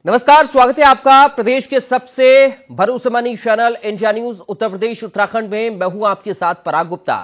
नमस्कार, स्वागत है आपका प्रदेश के सबसे भरोसेमंद channel India news Uttar Pradesh Uttarakhand में। मैं हूं आपके साथ पराग गुप्ता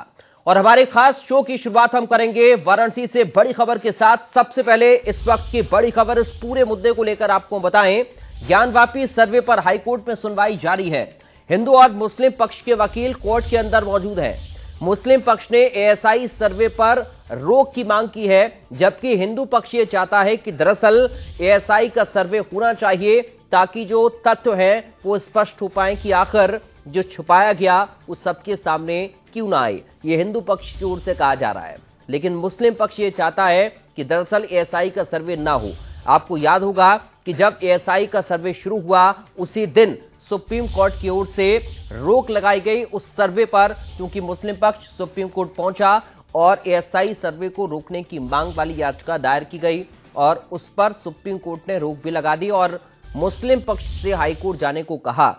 और हमारे खास शो की शुरुआत हम करेंगे वाराणसी से बड़ी खबर के साथ। सबसे पहले इस वक्त की बड़ी खबर, इस पूरे मुद्दे को लेकर आपको बताएं। ज्ञानवापी सर्वे पर हाईकोर्ट में सुनवाई जारी है। हिंदू और मुस्लिम पक्ष के वकील कोर्ट के अंदर मौजूद हैं। मुस्लिम पक्ष ने एएसआई सर्वे पर रोक की मांग की है, जबकि हिंदू पक्ष ये चाहता है कि दरअसल एएसआई का सर्वे होना चाहिए ताकि जो तथ्य हैं वो स्पष्ट हो पाए कि आखिर जो छुपाया गया वो सबके सामने क्यों ना आए। ये हिंदू पक्ष की ओर से कहा जा रहा है, लेकिन मुस्लिम पक्ष ये चाहता है कि दरअसल एएसआई का सर्वे ना हो। आपको याद होगा कि जब एएसआई का सर्वे शुरू हुआ उसी दिन सुप्रीम कोर्ट की ओर से रोक लगाई गई उस सर्वे पर, क्योंकि मुस्लिम पक्ष सुप्रीम कोर्ट पहुंचा और एएसआई सर्वे को रोकने की मांग वाली याचिका दायर की गई और उस पर सुप्रीम कोर्ट ने रोक भी लगा दी और मुस्लिम पक्ष से हाईकोर्ट जाने को कहा।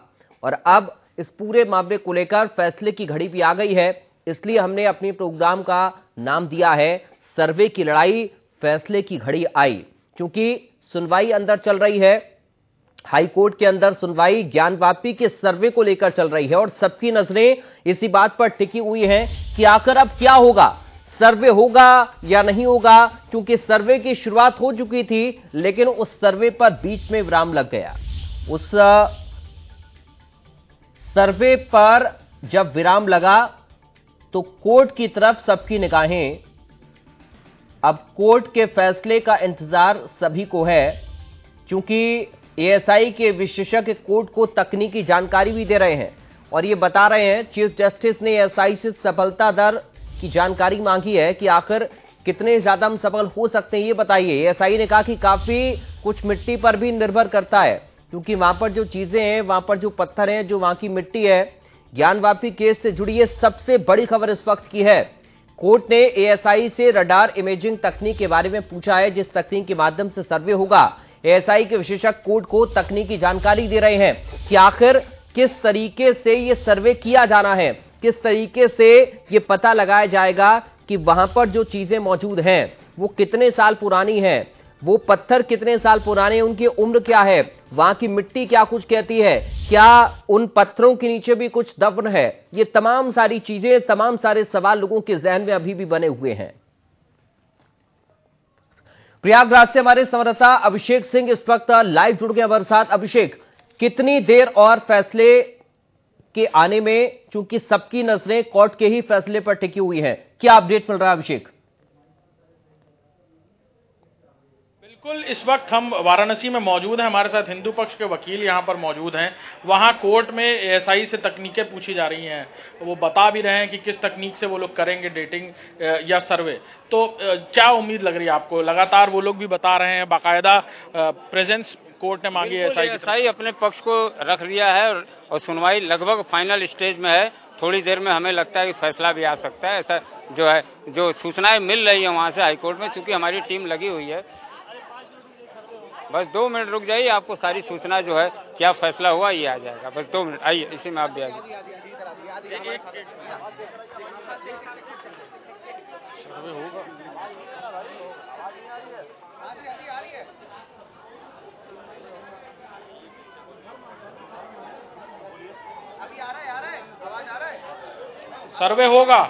और अब इस पूरे मामले को लेकर फैसले की घड़ी भी आ गई है, इसलिए हमने अपने प्रोग्राम का नाम दिया है सर्वे की लड़ाई, फैसले की घड़ी आई। क्योंकि सुनवाई अंदर चल रही है, हाईकोर्ट के अंदर सुनवाई ज्ञानवापी के सर्वे को लेकर चल रही है और सबकी नजरें इसी बात पर टिकी हुई हैं कि आखिर अब क्या होगा, सर्वे होगा या नहीं होगा। क्योंकि सर्वे की शुरुआत हो चुकी थी, लेकिन उस सर्वे पर बीच में विराम लग गया। उस सर्वे पर जब विराम लगा तो कोर्ट की तरफ सबकी निगाहें, अब कोर्ट के फैसले का इंतजार सभी को है। क्योंकि एएसआई के विशेषज्ञ कोर्ट को तकनीकी जानकारी भी दे रहे हैं और ये बता रहे हैं, चीफ जस्टिस ने एएसआई से सफलता दर की जानकारी मांगी है कि आखिर कितने ज्यादा हम सफल हो सकते हैं, ये बताइए। एएसआई ने कहा कि काफी कुछ मिट्टी पर भी निर्भर करता है, क्योंकि वहां पर जो चीजें हैं, वहां पर जो पत्थर हैं, जो वहां की मिट्टी है। ज्ञानवापी केस से जुड़ी ये सबसे बड़ी खबर इस वक्त की है। कोर्ट ने एएसआई से रडार इमेजिंग तकनीक के बारे में पूछा है, जिस तकनीक के माध्यम से सर्वे होगा। एएसआई के विशेषज्ञ कोर्ट को तकनीकी जानकारी दे रहे हैं कि आखिर किस तरीके से यह सर्वे किया जाना है, किस तरीके से यह पता लगाया जाएगा कि वहां पर जो चीजें मौजूद हैं वो कितने साल पुरानी हैं, वो पत्थर कितने साल पुराने, उनकी उम्र क्या है, वहां की मिट्टी क्या कुछ कहती है, क्या उन पत्थरों के नीचे भी कुछ दफन है। ये तमाम सारी चीजें, तमाम सारे सवाल लोगों के जहन में अभी भी बने हुए हैं। प्रयागराज से हमारे संवाददाता अभिषेक सिंह इस वक्त लाइव जुड़ गए हमारे साथ। अभिषेक, कितनी देर और फैसले के आने में, चूंकि सबकी नजरें कोर्ट के ही फैसले पर टिकी हुई हैं, क्या अपडेट मिल रहा है अभिषेक? बिल्कुल, इस वक्त हम वाराणसी में मौजूद हैं। हमारे साथ हिंदू पक्ष के वकील यहां पर मौजूद हैं। वहां कोर्ट में एएसआई से तकनीकें पूछी जा रही हैं, वो बता भी रहे हैं कि किस तकनीक से वो लोग करेंगे डेटिंग या सर्वे। तो क्या उम्मीद लग रही है आपको? लगातार वो लोग भी बता रहे हैं, बाकायदा प्रेजेंस कोर्ट ने मांगी है। एएसआई अपने पक्ष को रख दिया है और सुनवाई लगभग फाइनल स्टेज में है। थोड़ी देर में हमें लगता है कि फैसला भी आ सकता है। ऐसा जो है, जो सूचनाएं मिल रही है वहां से हाईकोर्ट में, चूंकि हमारी टीम लगी हुई है। बस 2 मिनट रुक जाइए, आपको सारी सूचना जो है क्या फैसला हुआ ये आ जाएगा। बस 2 मिनट आइए, इसी में आप भी आइए। सर्वे होगा।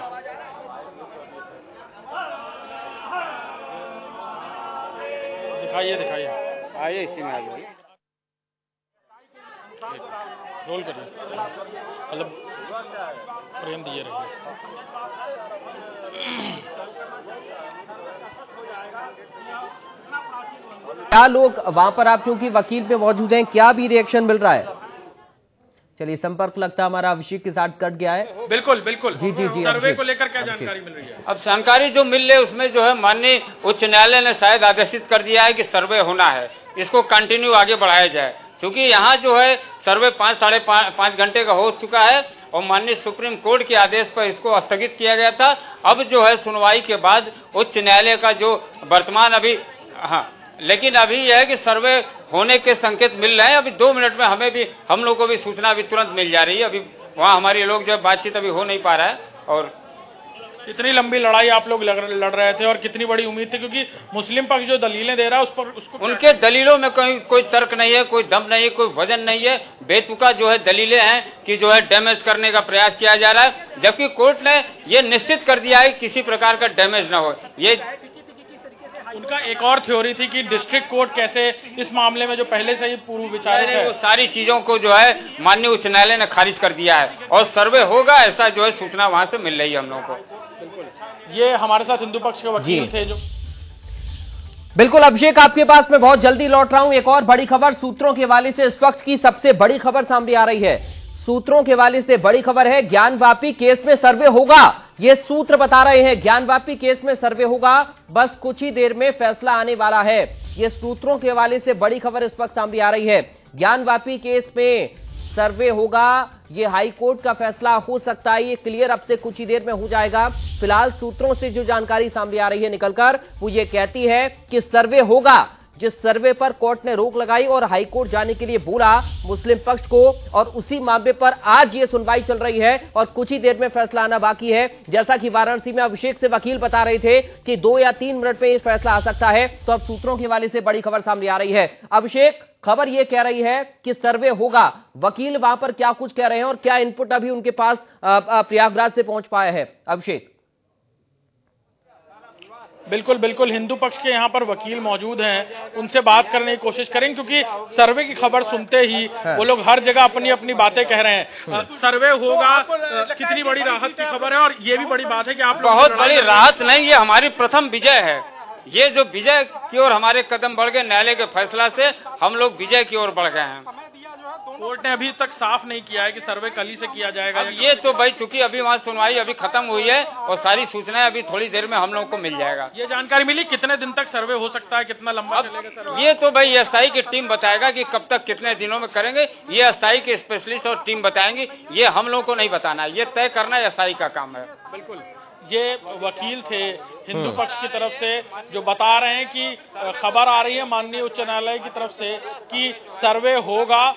दिखाइए दिखाइए, आइए, इसी में आ जाइए। रोल करिए, मतलब फ्रेम दिए रहिए। क्या लोग वहां पर, आप क्योंकि वकील पे मौजूद हैं, क्या भी रिएक्शन मिल रहा है? चलिए, संपर्क लगता हमारा अभिषेक के साथ कट गया है। बिल्कुल बिल्कुल, जी जी जी। सर्वे को लेकर क्या जानकारी मिल रही है? अब जानकारी जो मिल रही है उसमें जो है, माननीय उच्च न्यायालय ने शायद आदेशित कर दिया है कि सर्वे होना है, इसको कंटिन्यू आगे बढ़ाया जाए। क्योंकि यहाँ जो है सर्वे 5 साढ़े 5 घंटे का हो चुका है और माननीय सुप्रीम कोर्ट के आदेश पर इसको स्थगित किया गया था। अब जो है सुनवाई के बाद उच्च न्यायालय का जो वर्तमान अभी, हाँ, लेकिन अभी यह है कि सर्वे होने के संकेत मिल रहे हैं। अभी 2 मिनट में हमें भी, हम लोग को भी सूचना अभी तुरंत मिल जा रही है। अभी वहाँ हमारे लोग जो बातचीत अभी हो नहीं पा रहा है। और कितनी लंबी लड़ाई आप लोग लड़ रहे थे और कितनी बड़ी उम्मीद थी, क्योंकि मुस्लिम पक्ष जो दलीलें दे रहा है उस पर उसको उनके दलीलों में कोई तर्क नहीं है, कोई दम नहीं है, कोई वजन नहीं है। बेतुका जो है दलीलें हैं कि जो है डैमेज करने का प्रयास किया जा रहा है, जबकि कोर्ट ने यह निश्चित कर दिया है कि किसी प्रकार का डैमेज ना हो। ये उनका एक और थ्योरी थी कि डिस्ट्रिक्ट कोर्ट कैसे इस मामले में जो पहले से ही पूर्व विचारित है, वो सारी चीजों को जो है माननीय उच्च न्यायालय ने खारिज कर दिया है और सर्वे होगा, ऐसा जो है सूचना वहां से मिल रही है हम लोगों को। ये हमारे साथ हिंदू पक्ष के वकील थे जो बिल्कुल अभिषेक, आपके पास मैं बहुत जल्दी लौट रहा हूं। एक और बड़ी खबर सूत्रों के हवाले से, इस वक्त की सबसे बड़ी खबर सामने आ रही है। सूत्रों के हवाले से बड़ी खबर है, ज्ञानवापी केस में सर्वे होगा, ये सूत्र बता रहे हैं। ज्ञानवापी केस में सर्वे होगा, बस कुछ ही देर में फैसला आने वाला है। ये सूत्रों के हवाले से बड़ी खबर इस वक्त सामने आ रही है। ज्ञानवापी केस में सर्वे होगा, ये हाई कोर्ट का फैसला हो सकता है, ये क्लियर अब से कुछ ही देर में हो जाएगा। फिलहाल सूत्रों से जो जानकारी सामने आ रही है निकलकर, वो ये कहती है कि सर्वे होगा, जिस सर्वे पर कोर्ट ने रोक लगाई और हाई कोर्ट जाने के लिए बोला मुस्लिम पक्ष को, और उसी मामले पर आज ये सुनवाई चल रही है और कुछ ही देर में फैसला आना बाकी है। जैसा कि वाराणसी में अभिषेक से वकील बता रहे थे कि 2 या 3 मिनट में ये फैसला आ सकता है, तो अब सूत्रों के हवाले से बड़ी खबर सामने आ रही है। अभिषेक, खबर यह कह रही है कि सर्वे होगा, वकील वहां पर क्या कुछ कह रहे हैं और क्या इनपुट अभी उनके पास प्रयागराज से पहुंच पाया है? अभिषेक। बिल्कुल बिल्कुल, हिंदू पक्ष के यहाँ पर वकील मौजूद हैं, उनसे बात करने की कोशिश करेंगे, क्योंकि सर्वे की खबर सुनते ही वो लोग हर जगह अपनी अपनी बातें कह रहे हैं। सर्वे होगा, कितनी बड़ी राहत की खबर है, और ये भी बड़ी बात है कि आप बहुत बड़ी राहत नहीं, ये हमारी प्रथम विजय है। ये जो विजय की ओर हमारे कदम बढ़ गए, न्यायालय के फैसला से हम लोग विजय की ओर बढ़ गए हैं। कोर्ट ने अभी तक साफ नहीं किया है कि सर्वे कल ही से किया जाएगा। अब ये तो भाई चूंकि अभी वहाँ सुनवाई अभी खत्म हुई है और सारी सूचनाएं अभी थोड़ी देर में हम लोगों को मिल जाएगा। ये जानकारी मिली कितने दिन तक सर्वे हो सकता है, कितना लंबा चलेगा सर्वे? ये तो भाई एसआई की टीम बताएगा कि कब तक कितने दिनों में करेंगे, ये एसआई के स्पेशलिस्ट और टीम बताएंगी, ये हम लोगों को नहीं बताना है, ये तय करना एसआई का काम है। बिल्कुल, ये वकील थे हिंदू पक्ष की तरफ से जो बता रहे हैं कि खबर आ रही है माननीय उच्च न्यायालय की तरफ से कि सर्वे होगा,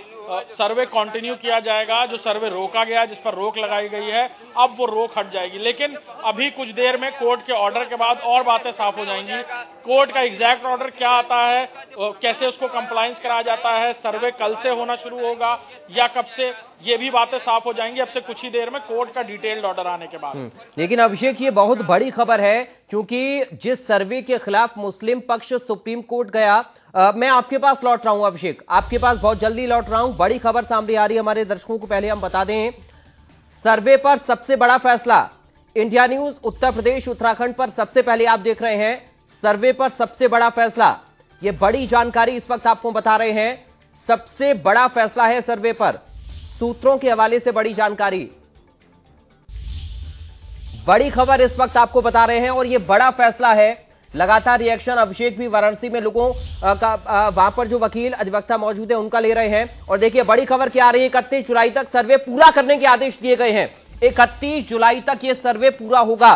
सर्वे कंटिन्यू किया जाएगा। जो सर्वे रोका गया, जिस पर रोक लगाई गई है, अब वो रोक हट जाएगी। लेकिन अभी कुछ देर में कोर्ट के ऑर्डर के बाद और बातें साफ हो जाएंगी। कोर्ट का एग्जैक्ट ऑर्डर क्या आता है, कैसे उसको कंप्लायंस कराया जाता है, सर्वे कल से होना शुरू होगा या कब से, ये भी बातें साफ हो जाएंगी अब से कुछ ही देर में कोर्ट का डिटेल्ड ऑर्डर आने के बाद। लेकिन अभिषेक, ये बहुत बड़ी खबर है, क्योंकि जिस सर्वे के खिलाफ मुस्लिम पक्ष सुप्रीम कोर्ट गया, मैं आपके पास लौट रहा हूं अभिषेक, आपके पास बहुत जल्दी लौट रहा हूं। बड़ी खबर सामने आ रही है हमारे दर्शकों को, पहले हम बता दें, सर्वे पर सबसे बड़ा फैसला। इंडिया न्यूज उत्तर प्रदेश उत्तराखंड पर सबसे पहले आप देख रहे हैं, सर्वे पर सबसे बड़ा फैसला। यह बड़ी जानकारी इस वक्त आपको बता रहे हैं, सबसे बड़ा फैसला है सर्वे पर, सूत्रों के हवाले से बड़ी जानकारी, बड़ी खबर इस वक्त आपको बता रहे हैं और यह बड़ा फैसला है। लगातार रिएक्शन अभिषेक भी वाराणसी में लोगों का वहां पर जो वकील अधिवक्ता मौजूद है उनका ले रहे हैं। और देखिए बड़ी खबर क्या आ रही है, 31 जुलाई तक सर्वे पूरा करने के आदेश दिए गए हैं। 31 जुलाई तक यह सर्वे पूरा होगा,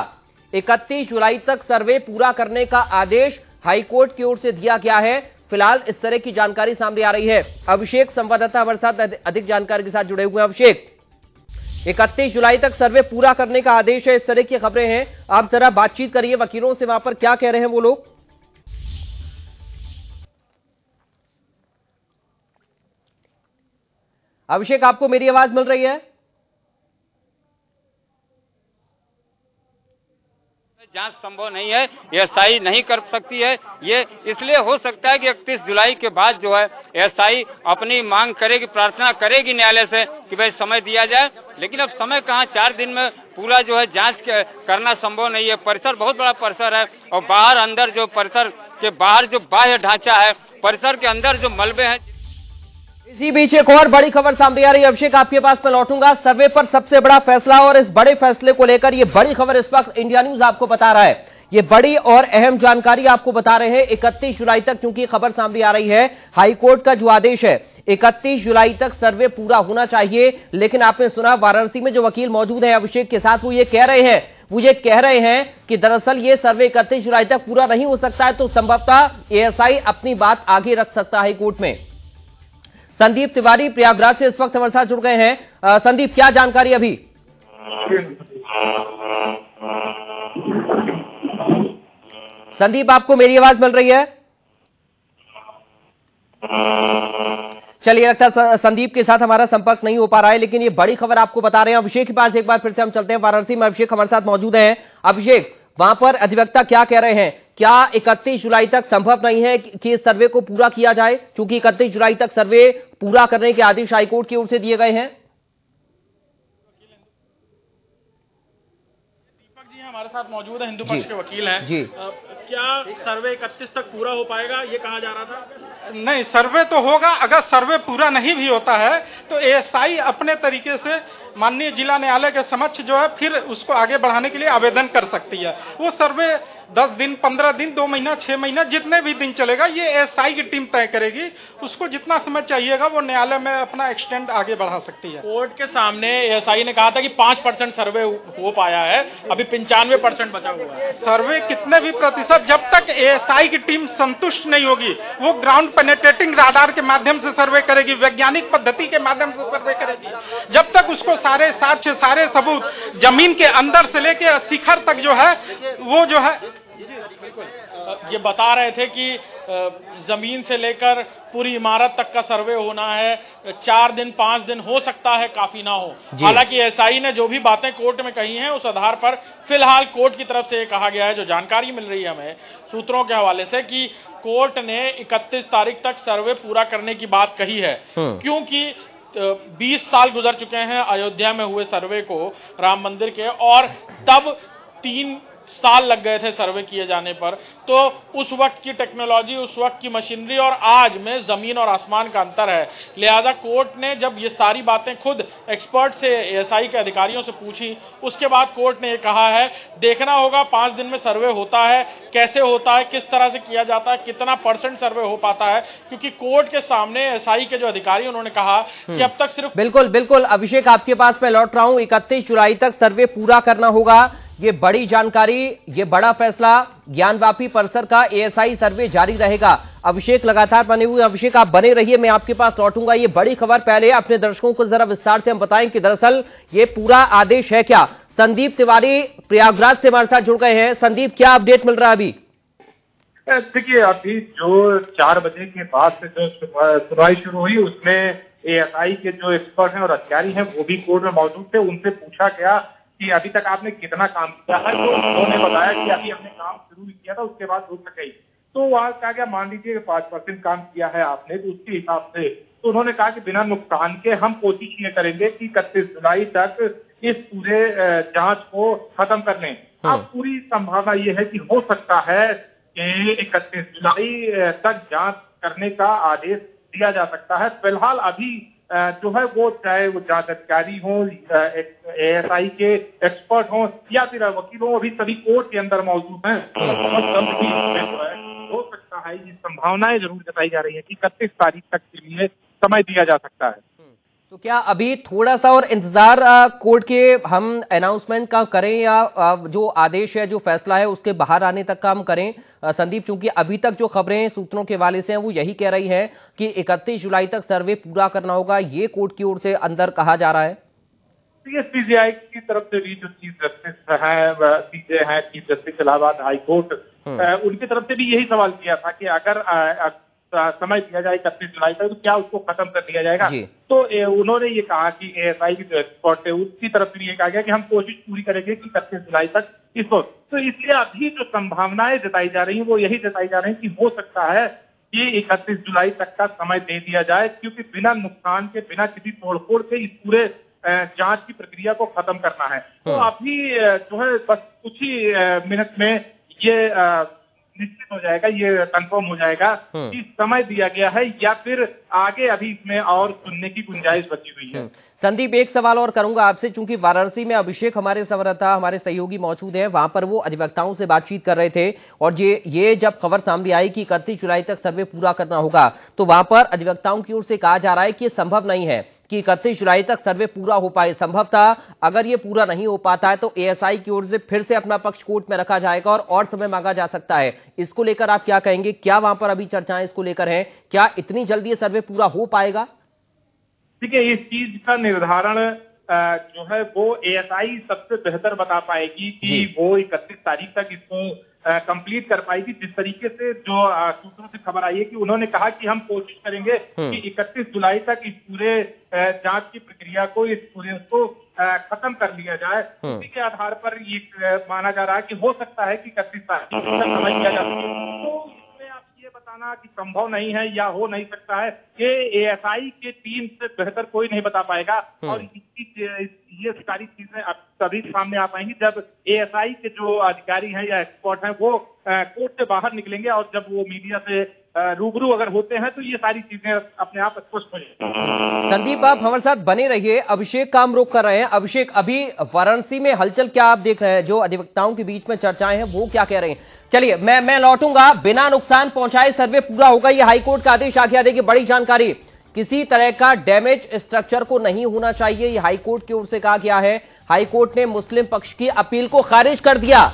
31 जुलाई तक सर्वे पूरा करने का आदेश हाईकोर्ट की ओर से दिया गया है। फिलहाल इस तरह की जानकारी सामने आ रही है। अभिषेक संवाददाता हमारे साथ अधिक जानकारी के साथ जुड़े हुए हैं। अभिषेक, 31 जुलाई तक सर्वे पूरा करने का आदेश है, इस तरह की खबरें हैं, आप जरा बातचीत करिए वकीलों से, वहां पर क्या कह रहे हैं वो लोग? अभिषेक, आपको मेरी आवाज मिल रही है? जांच संभव नहीं है, एसआई नहीं कर सकती है। ये इसलिए हो सकता है कि 31 जुलाई के बाद जो है एसआई अपनी मांग करेगी, प्रार्थना करेगी न्यायालय से कि भाई समय दिया जाए, लेकिन अब समय कहाँ, 4 दिन में पूरा जो है जांच करना संभव नहीं है। परिसर बहुत बड़ा परिसर है और बाहर अंदर जो परिसर के बाहर जो बाह्य ढांचा है, परिसर के अंदर जो मलबे हैं। इसी बीच एक और बड़ी खबर सामने आ रही है। अभिषेक, आपके पास मैं लौटूंगा, सर्वे पर सबसे बड़ा फैसला, और इस बड़े फैसले को लेकर ये बड़ी खबर इस वक्त इंडिया न्यूज आपको बता रहा है। ये बड़ी और अहम जानकारी आपको बता रहे हैं। 31 जुलाई तक क्योंकि खबर सामने आ रही है, हाईकोर्ट का जो आदेश है 31 जुलाई तक सर्वे पूरा होना चाहिए। लेकिन आपने सुना वाराणसी में जो वकील मौजूद है अभिषेक के साथ, वो ये कह रहे हैं कि दरअसल ये सर्वे 31 जुलाई तक पूरा नहीं हो सकता है, तो संभवतः एएसआई अपनी बात आगे रख सकता है हाईकोर्ट में। संदीप तिवारी प्रयागराज से इस वक्त हमारे साथ जुड़ गए हैं। संदीप, क्या जानकारी अभी? संदीप, आपको मेरी आवाज मिल रही है? चलिए, लगता है संदीप के साथ हमारा संपर्क नहीं हो पा रहा है, लेकिन ये बड़ी खबर आपको बता रहे हैं। अभिषेक के पास एक बार फिर से हम चलते हैं। वाराणसी में अभिषेक हमारे साथ मौजूद हैं। अभिषेक, वहां पर अधिवक्ता क्या कह रहे हैं? क्या 31 जुलाई तक संभव नहीं है कि इस सर्वे को पूरा किया जाए, क्योंकि 31 जुलाई तक सर्वे पूरा करने के आदेश हाईकोर्ट की ओर से दिए गए हैं? दीपक जी हमारे साथ मौजूद है, हिंदू पक्ष के वकील हैं जी। क्या सर्वे 31 तक पूरा हो पाएगा, ये कहा जा रहा था? नहीं, सर्वे तो होगा। अगर सर्वे पूरा नहीं भी होता है तो एएसआई अपने तरीके से माननीय जिला न्यायालय के समक्ष जो है फिर उसको आगे बढ़ाने के लिए आवेदन कर सकती है। वो सर्वे 10 दिन, 15 दिन, 2 महीना, 6 महीना, जितने भी दिन चलेगा, ये एएसआई की टीम तय करेगी। उसको जितना समय चाहिएगा वो न्यायालय में अपना एक्सटेंड आगे बढ़ा सकती है। कोर्ट के सामने एएसआई ने कहा था कि 5% सर्वे हो पाया है, अभी 95% बचा हुआ है। सर्वे कितने भी प्रतिशत, जब तक एएसआई की टीम संतुष्ट नहीं होगी, वो ग्राउंड पेनेट्रेटिंग राडार के माध्यम से सर्वे करेगी, वैज्ञानिक पद्धति के माध्यम से सर्वे करेगी। जब तक उसको सारे साक्ष्य, सारे सबूत जमीन के अंदर से लेके शिखर तक जो है वो जो है ये बता रहे थे कि जमीन से लेकर पूरी इमारत तक का सर्वे होना है। 4 दिन 5 दिन हो सकता है, काफी ना हो। हालांकि एसआई ने जो भी बातें कोर्ट में कही हैं उस आधार पर फिलहाल कोर्ट की तरफ से ये कहा गया है, जो जानकारी मिल रही है हमें सूत्रों के हवाले से, कि कोर्ट ने 31 तारीख तक सर्वे पूरा करने की बात कही है, क्योंकि 20 साल गुजर चुके हैं अयोध्या में हुए सर्वे को, राम मंदिर के, और तब 3 साल लग गए थे सर्वे किए जाने पर। तो उस वक्त की टेक्नोलॉजी, उस वक्त की मशीनरी और आज में जमीन और आसमान का अंतर है। लिहाजा कोर्ट ने जब ये सारी बातें खुद एक्सपर्ट से, एएसआई के अधिकारियों से पूछी, उसके बाद कोर्ट ने ये कहा है देखना होगा 5 दिन में सर्वे होता है, कैसे होता है, किस तरह से किया जाता है, कितना % सर्वे हो पाता है, क्योंकि कोर्ट के सामने एएसआई के जो अधिकारी उन्होंने कहा कि अब तक सिर्फ बिल्कुल बिल्कुल अभिषेक, आपके पास मैं लौट रहा हूं। 31 जुलाई तक सर्वे पूरा करना होगा, ये बड़ी जानकारी, ये बड़ा फैसला। ज्ञानवापी परिसर का एएसआई सर्वे जारी रहेगा। अभिषेक लगातार बने हुए, अभिषेक आप बने रहिए, मैं आपके पास लौटूंगा। ये बड़ी खबर पहले अपने दर्शकों को जरा विस्तार से हम बताएं कि दरअसल ये पूरा आदेश है क्या। संदीप तिवारी प्रयागराज से हमारे साथ जुड़ गए हैं। संदीप, क्या अपडेट मिल रहा है अभी? देखिए, अभी जो 4 बजे के बाद से जो सुनवाई शुरू हुई उसमें एएसआई के जो एक्सपर्ट हैं और अधिकारी हैं वो भी कोर्ट में मौजूद थे। उनसे पूछा गया कि अभी तक आपने कितना काम किया है, तो उन्होंने बताया कि अभी हमने काम शुरू किया था, उसके बाद रुक गई। तो वहां कहा गया मान लीजिए 5% काम किया है आपने, तो उसके हिसाब से तो उन्होंने कहा कि बिना नुकसान के हम कोशिश ये करेंगे कि 31 जुलाई तक इस पूरे जांच को खत्म कर लें। अब पूरी संभावना ये है कि हो सकता है कि 31 जुलाई तक जांच करने का आदेश दिया जा सकता है। फिलहाल अभी जो है वो चाहे वो जांच अधिकारी हो, एएसआई के एक्सपर्ट हो या फिर वकील हो, अभी सभी कोर्ट के अंदर मौजूद हैं। बहुत जल्द ही जो है हो सकता है, ये संभावनाएं जरूर जताई जा रही है कि 31 तारीख तक के लिए समय दिया जा सकता है। तो क्या अभी थोड़ा सा और इंतजार कोर्ट के हम अनाउंसमेंट का करें, या जो आदेश है, जो फैसला है, उसके बाहर आने तक का हम करें संदीप? क्योंकि अभी तक जो खबरें सूत्रों के हवाले से हैं वो यही कह रही हैं कि 31 जुलाई तक सर्वे पूरा करना होगा, ये कोर्ट की ओर से अंदर कहा जा रहा है। ये सीजेआई की तरफ से भी जो चीफ जस्टिस हैं, सीजे हैं, chief justice Allahabad high court, उनकी तरफ से भी यही सवाल किया था कि अगर समय दिया जाए 31 जुलाई तक तो क्या उसको खत्म कर दिया जाएगा। तो उन्होंने ये कहा कि एएसआई की जो एक्सपर्ट है उसकी तरफ से ये कहा गया कि हम कोशिश पूरी करेंगे कि 31 जुलाई तक इसको, तो इसलिए अभी जो संभावनाएं जताई जा रही हैं वो यही जताई जा रही है कि हो सकता है कि 31 जुलाई तक का समय दे दिया जाए, क्योंकि बिना नुकसान के, बिना किसी तोड़फोड़ के इस पूरे जांच की प्रक्रिया को खत्म करना है। तो अभी जो है बस कुछ ही मिनट में ये निश्चित हो जाएगा, ये कंफर्म हो जाएगा कि समय दिया गया है या फिर आगे अभी इसमें और सुनने की गुंजाइश बची हुई है। संदीप, एक सवाल और करूंगा आपसे, चूंकि वाराणसी में अभिषेक हमारे संवाददाता, हमारे सहयोगी मौजूद हैं, वहां पर वो अधिवक्ताओं से बातचीत कर रहे थे, और ये जब खबर सामने आई कि 31 जुलाई तक सर्वे पूरा करना होगा, तो वहां पर अधिवक्ताओं की ओर से कहा जा रहा है कि संभव नहीं है कि 31 जुलाई तक सर्वे पूरा हो पाए। संभवतः अगर ये पूरा नहीं हो पाता है तो एएसआई की ओर से फिर से अपना पक्ष कोर्ट में रखा जाएगा और समय मांगा जा सकता है। इसको लेकर आप क्या कहेंगे? क्या वहां पर अभी चर्चाएं इसको लेकर हैं? क्या इतनी जल्दी ये सर्वे पूरा हो पाएगा? देखिए, इस चीज का निर्धारण जो है वो एएसआई सबसे बेहतर बता पाएगी कि वो 31 तारीख तक इसको कंप्लीट कर पाएगी। जिस तरीके से जो सूत्रों से खबर आई है कि उन्होंने कहा कि हम कोशिश करेंगे कि 31 जुलाई तक इस पूरे जांच की प्रक्रिया को, इस पूरे उसको खत्म कर लिया जाए। उसी के आधार पर ये माना जा रहा है कि हो सकता है कि 31 तारीख तक समय दिया जा सके। तो इसमें आप ये बताना कि संभव नहीं है या हो नहीं सकता है, ये एएसआई की टीम से बेहतर कोई नहीं बता पाएगा। और ये सारी चीजें अब तभी सामने आ पाएंगी जब एएसआई के जो अधिकारी हैं या एक्सपर्ट हैं वो कोर्ट से बाहर निकलेंगे, और जब वो मीडिया से रूबरू अगर होते हैं तो ये सारी चीजें अपने आप स्पष्ट हो जाएंगी। संदीप, आप हमारे साथ बने रहिए। अभिषेक काम रोक कर रहे हैं। अभिषेक, अभी वाराणसी में हलचल क्या आप देख रहे हैं? जो अधिवक्ताओं के बीच में चर्चाएं हैं वो क्या कह रहे हैं? चलिए मैं लौटूंगा। बिना नुकसान पहुंचाए सर्वे पूरा होगा, ये हाईकोर्ट का आदेश आ गया। देखिए, बड़ी जानकारी, किसी तरह का डैमेज स्ट्रक्चर को नहीं होना चाहिए, ये हाईकोर्ट की ओर से कहा गया है। हाईकोर्ट ने मुस्लिम पक्ष की अपील को खारिज कर दिया।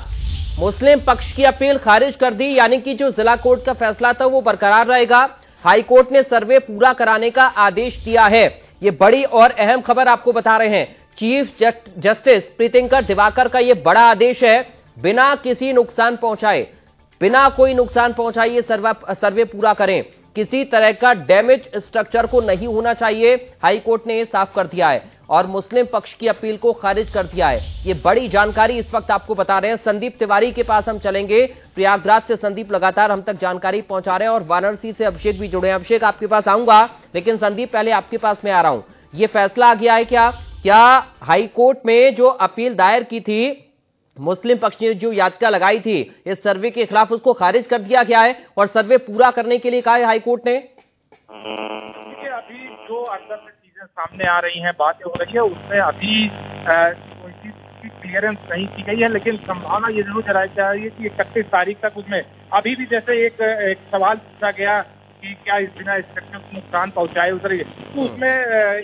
मुस्लिम पक्ष की अपील खारिज कर दी, यानी कि जो जिला कोर्ट का फैसला था वो बरकरार रहेगा। हाईकोर्ट ने सर्वे पूरा कराने का आदेश दिया है। ये बड़ी और अहम खबर आपको बता रहे हैं। चीफ जस्टिस प्रीतिंकर दिवाकर का ये बड़ा आदेश है, बिना किसी नुकसान पहुंचाए, बिना कोई नुकसान पहुंचाए ये सर्वे पूरा करें। किसी तरह का डैमेज स्ट्रक्चर को नहीं होना चाहिए, हाईकोर्ट ने यह साफ कर दिया है और मुस्लिम पक्ष की अपील को खारिज कर दिया है। ये बड़ी जानकारी इस वक्त आपको बता रहे हैं। संदीप तिवारी के पास हम चलेंगे। प्रयागराज से संदीप लगातार हम तक जानकारी पहुंचा रहे हैं और वाराणसी से अभिषेक भी जुड़े हैं। अभिषेक, आपके पास आऊंगा, लेकिन संदीप पहले आपके पास मैं आ रहा हूं। यह फैसला आ गया है क्या हाईकोर्ट में जो अपील दायर की थी, मुस्लिम पक्ष ने जो याचिका लगाई थी इस सर्वे के खिलाफ, उसको खारिज कर दिया गया है और सर्वे पूरा करने के लिए कहा है हाईकोर्ट ने? अभी जो अंदर से चीजें सामने आ रही हैं, बातें हो रही है, उसमें अभी कोई चीज की क्लियरेंस नहीं की गई है, लेकिन संभावना ये जरूर जताई जा रही है कि 31 तारीख तक उसमें अभी भी जैसे एक सवाल पूछा गया कि क्या इस बिना स्ट्रक्चर को नुकसान पहुंचाए उधर, तो उसमें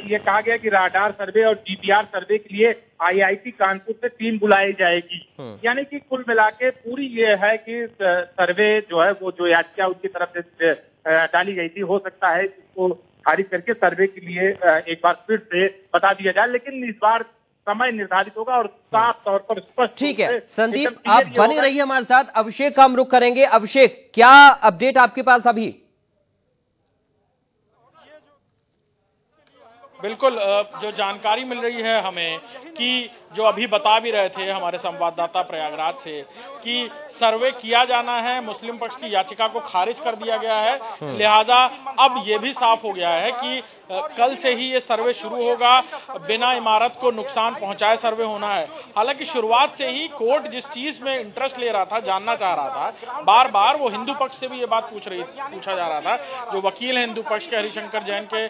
ये कहा गया कि राडार सर्वे और डीपीआर सर्वे के लिए आईआईटी कानपुर से टीम बुलाई जाएगी। यानी कि कुल मिला के पूरी ये है कि सर्वे जो है वो जो याचिका उनकी तरफ से डाली गई थी, हो सकता है इसको खारिज करके सर्वे के लिए एक बार फिर से बता दिया जाए, लेकिन इस बार समय निर्धारित होगा और साफ तौर पर स्पष्ट। ठीक है संदीप, आप बने रहिए हमारे साथ। अभिषेक का हम रुख करेंगे। अभिषेक, क्या अपडेट आपके पास अभी? बिल्कुल, जो जानकारी मिल रही है हमें कि जो अभी बता भी रहे थे हमारे संवाददाता प्रयागराज से कि सर्वे किया जाना है, मुस्लिम पक्ष की याचिका को खारिज कर दिया गया है, लिहाजा अब ये भी साफ हो गया है कि कल से ही ये सर्वे शुरू होगा, बिना इमारत को नुकसान पहुंचाए सर्वे होना है। हालांकि शुरुआत से ही कोर्ट जिस चीज में इंटरेस्ट ले रहा था, जानना चाह रहा था, बार बार वो हिंदू पक्ष से भी ये बात पूछा जा रहा था, जो वकील है हिंदू पक्ष के हरिशंकर जैन के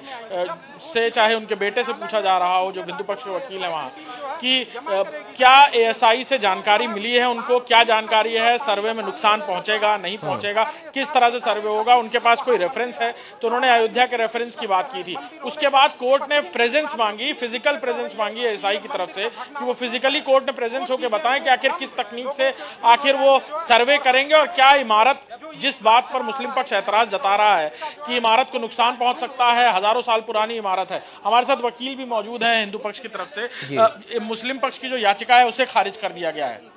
से, चाहे उनके बेटे से पूछा जा रहा हो जो हिंदू पक्ष के वकील है वहां, कि क्या एएसआई से जानकारी मिली है उनको, क्या जानकारी है, सर्वे में नुकसान पहुंचेगा नहीं पहुंचेगा, किस तरह से सर्वे होगा, उनके पास कोई रेफरेंस है? तो उन्होंने अयोध्या के रेफरेंस की बात की थी। उसके बाद कोर्ट ने प्रेजेंस मांगी, फिजिकल प्रेजेंस मांगी एएसआई की तरफ से कि वो फिजिकली कोर्ट में प्रेजेंस होकर बताएं कि आखिर किस तकनीक से आखिर वो सर्वे करेंगे और क्या इमारत, जिस बात पर मुस्लिम पक्ष ऐतराज जता रहा है कि इमारत को नुकसान पहुंच सकता है, हजारों साल पुरानी इमारत है। हमारे साथ वकील भी मौजूद हैं हिंदू पक्ष की तरफ से। मुस्लिम पक्ष की जो याचिका है उसे खारिज कर दिया गया है।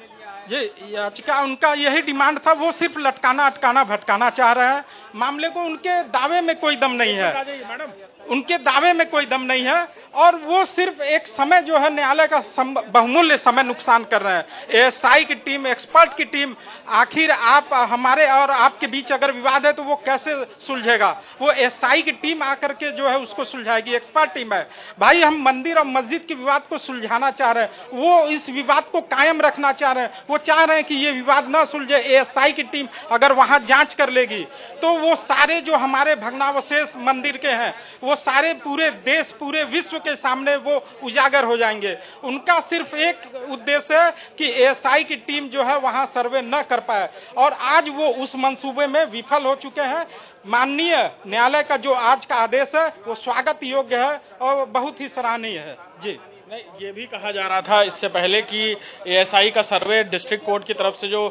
ये याचिका, उनका यही डिमांड था, वो सिर्फ लटकाना अटकाना भटकाना चाह रहे हैं मामले को। उनके दावे में कोई दम नहीं है, उनके दावे में कोई दम नहीं है, और वो सिर्फ एक समय जो है न्यायालय का बहुमूल्य समय नुकसान कर रहे हैं। एएसआई की टीम, एक्सपर्ट की टीम, आखिर आप हमारे और आपके बीच अगर विवाद है तो वो कैसे सुलझेगा? वो एएसआई की टीम आकर के जो है उसको सुलझाएगी, एक्सपर्ट टीम है। भाई, हम मंदिर और मस्जिद के विवाद को सुलझाना चाह रहे हैं, वो इस विवाद को कायम रखना चाह रहे हैं, वो चाह रहे हैं कि ये विवाद ना सुलझे। एएसआई की टीम अगर वहां जांच कर लेगी तो वो सारे जो हमारे भग्नावशेष मंदिर के हैं वो सारे पूरे देश, पूरे विश्व के सामने वो उजागर हो जाएंगे। उनका सिर्फ एक उद्देश्य है कि एएसआई की टीम जो है वहां सर्वे न कर पाए, और आज वो उस मंसूबे में विफल हो चुके हैं। माननीय न्यायालय का जो आज का आदेश है वो स्वागत योग्य है और बहुत ही सराहनीय है। जी नहीं, ये भी कहा जा रहा था इससे पहले कि एएसआई का सर्वे डिस्ट्रिक्ट कोर्ट की तरफ से जो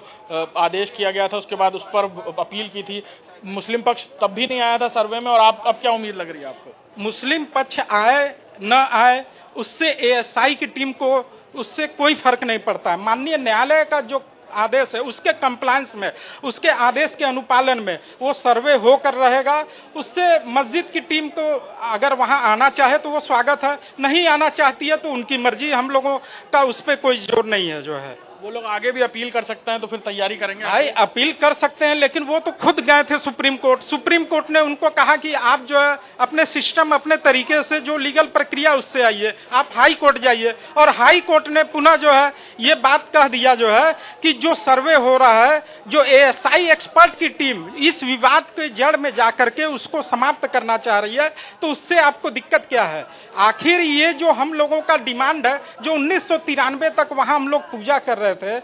आदेश किया गया था उसके बाद उस पर अपील की थी, मुस्लिम पक्ष तब भी नहीं आया था सर्वे में, और अब क्या उम्मीद लग रही है आपको? मुस्लिम पक्ष आए न आए उससे एएसआई की टीम को उससे कोई फर्क नहीं पड़ता है। माननीय न्यायालय का जो आदेश है उसके कंप्लायंस में, उसके आदेश के अनुपालन में वो सर्वे होकर रहेगा। उससे मस्जिद की टीम को अगर वहां आना चाहे तो वो स्वागत है, नहीं आना चाहती है तो उनकी मर्जी, हम लोगों का उस पर कोई जोर नहीं है। जो है वो लोग आगे भी अपील कर सकते हैं, तो फिर तैयारी करेंगे। भाई अपील कर सकते हैं, लेकिन वो तो खुद गए थे सुप्रीम कोर्ट। सुप्रीम कोर्ट ने उनको कहा कि आप जो है अपने सिस्टम, अपने तरीके से जो लीगल प्रक्रिया उससे आइए, आप हाई कोर्ट जाइए। और हाई कोर्ट ने पुनः जो है ये बात कह दिया जो है कि जो सर्वे हो रहा है, जो एएसआई एक्सपर्ट की टीम इस विवाद के जड़ में जाकर के उसको समाप्त करना चाह रही है, तो उससे आपको दिक्कत क्या है? आखिर ये जो हम लोगों का डिमांड है, जो 1993 तक वहां हम लोग पूजा कर रहे थे,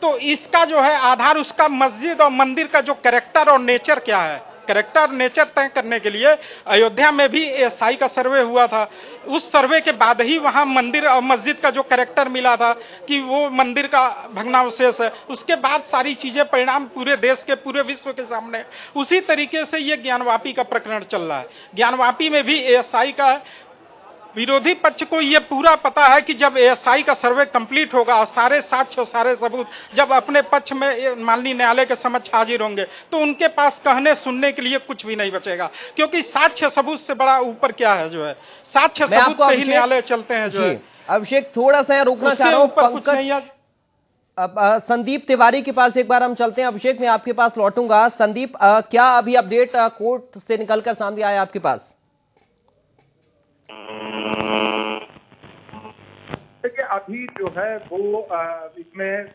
तो इसका जो है आधार उसका मस्जिद और मंदिर का जो कैरेक्टर और नेचर क्या है, कैरेक्टर और नेचर तय करने के लिए अयोध्या में भी एएसआई का सर्वे हुआ था। उस सर्वे के बाद ही वहां मंदिर और मस्जिद का जो कैरेक्टर मिला था कि वो मंदिर का भग्नावशेष है, उसके बाद सारी चीजें परिणाम पूरे देश के, पूरे विश्व के सामने। उसी तरीके से ये ज्ञानवापी का प्रकरण चल रहा है। ज्ञानवापी में भी एएसआई का विरोधी पक्ष को यह पूरा पता है कि जब एएसआई का सर्वे कंप्लीट होगा और सारे साक्ष्य, सारे सबूत जब अपने पक्ष में माननीय न्यायालय के समक्ष हाजिर होंगे, तो उनके पास कहने सुनने के लिए कुछ भी नहीं बचेगा। क्योंकि साक्ष्य सबूत से बड़ा ऊपर क्या है? जो है साक्ष्य सबूत पे ही न्यायालय चलते हैं। जो है अभिषेक थोड़ा सा रोकना चाह रहा हूँ, पंकज अब संदीप तिवारी के पास एक बार हम चलते हैं। अभिषेक मैं आपके पास लौटूंगा। संदीप, क्या अभी अपडेट कोर्ट से निकलकर सामने आया आपके पास? देखिए अभी जो है वो इसमें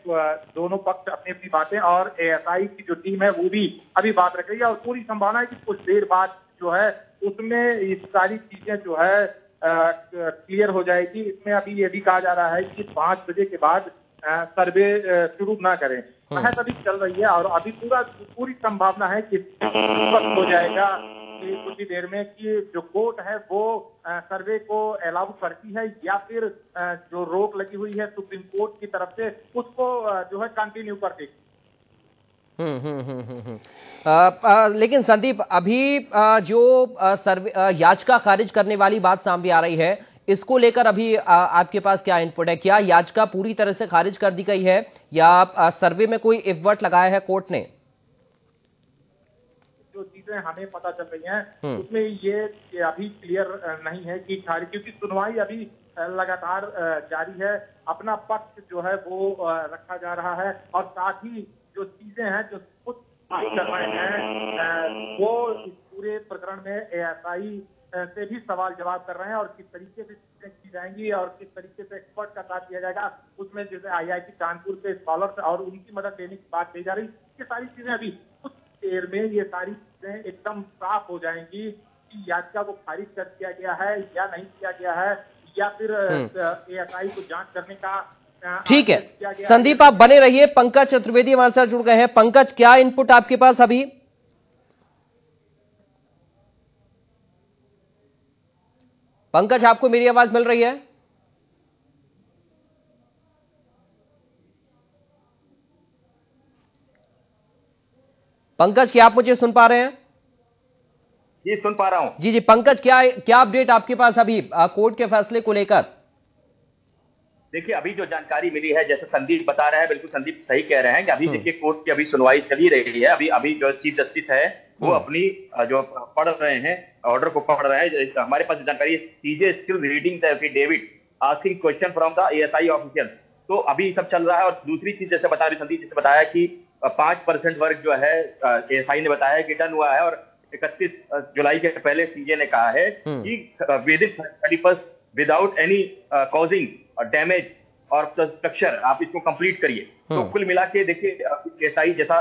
दोनों पक्ष अपनी अपनी बातें, और एएसआई की जो टीम है वो भी अभी बात रख रही है, और पूरी संभावना है कि कुछ देर बाद जो है उसमें ये सारी चीजें जो है क्लियर हो जाएगी। इसमें अभी ये भी कहा जा रहा है कि 5 बजे के बाद सर्वे शुरू ना करें। बहस अभी चल रही है और अभी पूरी संभावना है कि वक्त हो जाएगा कि कुछ ही देर में कि जो कोर्ट है वो सर्वे को अलाउ करती है या फिर जो रोक लगी हुई है सुप्रीम कोर्ट की तरफ से उसको जो है कंटिन्यू कर देगी। लेकिन संदीप, अभी जो सर्वे याचिका खारिज करने वाली बात सामने आ रही है, इसको लेकर अभी आपके पास क्या इनपुट है? क्या याचिका पूरी तरह से खारिज कर दी गई है या सर्वे में कोई इफ़वर्ट लगाया है कोर्ट ने? जो चीजें हमें पता चल रही हैं उसमें ये अभी क्लियर नहीं है कि खारिज, क्योंकि सुनवाई अभी लगातार जारी है। अपना पक्ष जो है वो रखा जा रहा है, और साथ ही जो चीजें हैं जो कुछ कर रहे हैं वो इस पूरे प्रकरण में एएसआई से भी सवाल जवाब कर रहे हैं, और किस तरीके से चीजें की जाएंगी और किस तरीके से एक्सपर्ट का साथ दिया जाएगा। उसमें जैसे आईआईटी कानपुर के स्कॉलर्स और उनकी मदद लेने की बात कही जा रही, ये सारी चीजें अभी कुछ देर में ये सारी चीजें एकदम साफ हो जाएंगी कि याचिका को खारिज कर दिया गया है या नहीं किया गया है, या फिर एएसआई को जांच करने का। ठीक है संदीप, आप बने रहिए। पंकज चतुर्वेदी हमारे साथ जुड़ गए हैं। पंकज, क्या इनपुट आपके पास अभी? पंकज, आपको मेरी आवाज मिल रही है? पंकज, क्या आप मुझे सुन पा रहे हैं? जी सुन पा रहा हूं। जी पंकज, क्या अपडेट आपके पास अभी कोर्ट के फैसले को लेकर? देखिए अभी जो जानकारी मिली है, जैसे संदीप बता रहा है, बिल्कुल संदीप सही कह रहे हैं कि अभी देखिए कोर्ट की अभी सुनवाई चली रही है। अभी जो चीफ जस्टिस है वो अपनी जो पढ़ रहे हैं, ऑर्डर को पढ़ रहे हैं। हमारे पास जानकारी है CJ still reading the affidavit asking question from the ASI officials. तो अभी सब चल रहा है। और दूसरी चीज जैसे बता रही संदीप, जैसे बताया कि 5% वर्क जो है एएसआई ने बताया कि डन हुआ है, और 31 जुलाई के पहले सीजे ने कहा है कि with in 31 without any causing damage और स्ट्रक्चर आप इसको कंप्लीट करिए। तो कुल मिला के देखिए एएसआई, जैसा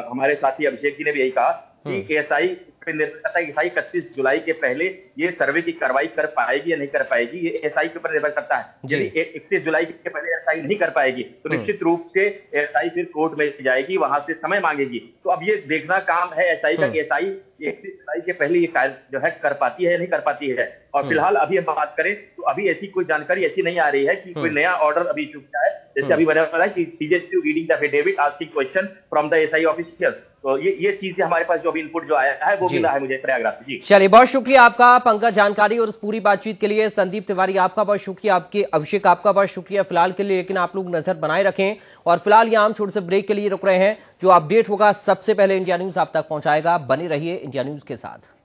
हमारे साथी अभिषेक जी ने भी यही कहा कि एएसआई पे निर्भर करता है कि एएसआई 31 जुलाई के पहले ये सर्वे की कार्रवाई कर पाएगी या नहीं कर पाएगी, ये एएसआई के ऊपर निर्भर करता है। यदि 31 जुलाई के पहले एएसआई नहीं कर पाएगी तो निश्चित रूप से एएसआई फिर कोर्ट में जाएगी, वहां से समय मांगेगी। तो अब ये देखना काम है एएसआई का कि एएसआई 31 जुलाई के पहले ये कार्य जो है कर पाती है या नहीं कर पाती है। और फिलहाल अभी हम बात करें तो अभी ऐसी कोई जानकारी ऐसी नहीं आ रही है कि कोई नया ऑर्डर अभी इशू किया है। जैसे अभी बना है कि CJ reading the affidavit asking question from the ASI official. तो ये चीजें हमारे पास जो अभी इनपुट जो आया है वो भी मिला है मुझे प्रयागराज से। जी चलिए, बहुत शुक्रिया आपका पंकज, जानकारी और इस पूरी बातचीत के लिए। संदीप तिवारी आपका बहुत शुक्रिया, आपके अभिषेक आपका बहुत शुक्रिया फिलहाल के लिए। लेकिन आप लोग नजर बनाए रखें और फिलहाल यहां हम छोटे से ब्रेक के लिए रुक रहे हैं। जो अपडेट होगा सबसे पहले इंडिया न्यूज आप तक पहुंचाएगा। बने रहिए इंडिया न्यूज के साथ।